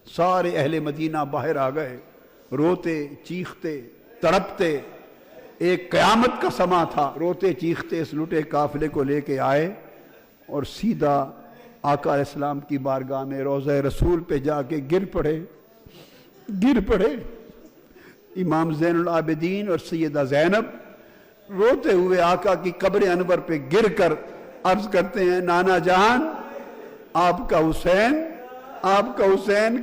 سارے اہل مدینہ باہر آ گئے، روتے چیختے تڑپتے، ایک قیامت کا سما تھا، روتے چیختے اس لٹے قافلے کو لے کے آئے اور سیدھا آقا علیہ السلام کی بارگاہ میں روضہ رسول پہ جا کے گر پڑے۔ امام زین العابدین اور سیدہ زینب روتے ہوئے آقا کی قبر انور پہ گر کر عرض کرتے ہیں، نانا جان آپ کا حسین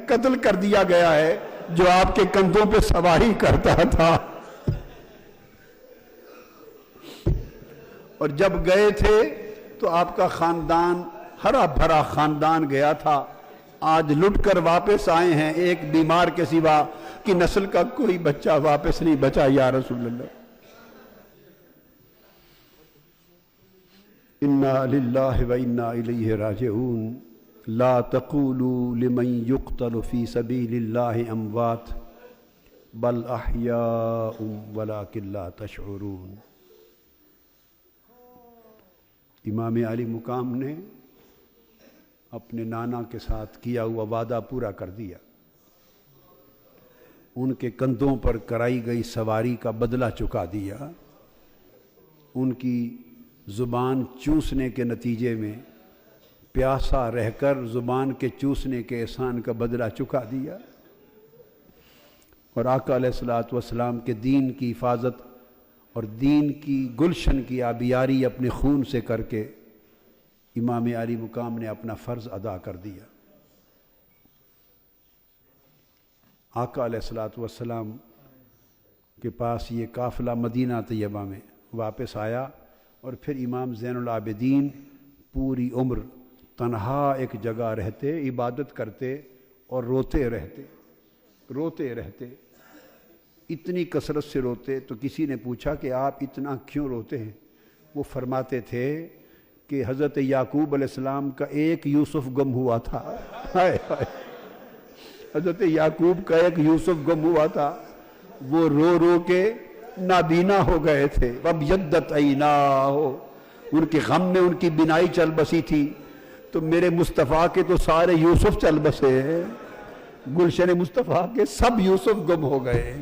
قتل کر دیا گیا ہے جو آپ کے کندھوں پہ سواری کرتا تھا۔ اور جب گئے تھے تو آپ کا خاندان ہرا بھرا خاندان گیا تھا، آج لٹ کر واپس آئے ہیں، ایک بیمار کے سوا کی نسل کا کوئی بچہ واپس نہیں بچا یا رسول اللہ۔ انا للہ و انا الیہ راجعون لا تقولوا لمن يقتل في سبيل الله اموات بل احیاء ولكن لا تشعرون۔ امام علی مقام نے اپنے نانا کے ساتھ کیا ہوا وعدہ پورا کر دیا، ان کے کندھوں پر کرائی گئی سواری کا بدلہ چکا دیا، ان کی زبان چوسنے کے نتیجے میں پیاسا رہ کر زبان کے چوسنے کے احسان کا بدلہ چکا دیا، اور آقا علیہ الصلوۃ والسلام کے دین کی حفاظت اور دین کی گلشن کی آبیاری اپنے خون سے کر کے امام علی مقام نے اپنا فرض ادا کر دیا۔ آقا علیہ الصلوۃ والسلام کے پاس یہ قافلہ مدینہ طیبہ میں واپس آیا، اور پھر امام زین العابدین پوری عمر تنہا ایک جگہ رہتے، عبادت کرتے اور روتے رہتے، اتنی کثرت سے روتے۔ تو کسی نے پوچھا کہ آپ اتنا کیوں روتے ہیں؟ وہ فرماتے تھے کہ حضرت یعقوب علیہ السلام کا ایک یوسف گم ہوا تھا، حضرت یعقوب کا ایک یوسف گم ہوا تھا، وہ رو رو کے نابینا ہو گئے تھے، وَابْيَضَّتْ عَيْنَاهُ، ان کے غم میں ان کی بینائی چل بسی تھی۔ تو میرے مصطفیٰ کے تو سارے یوسف چل بسے ہیں، گلشن مصطفیٰ کے سب یوسف گم ہو گئے۔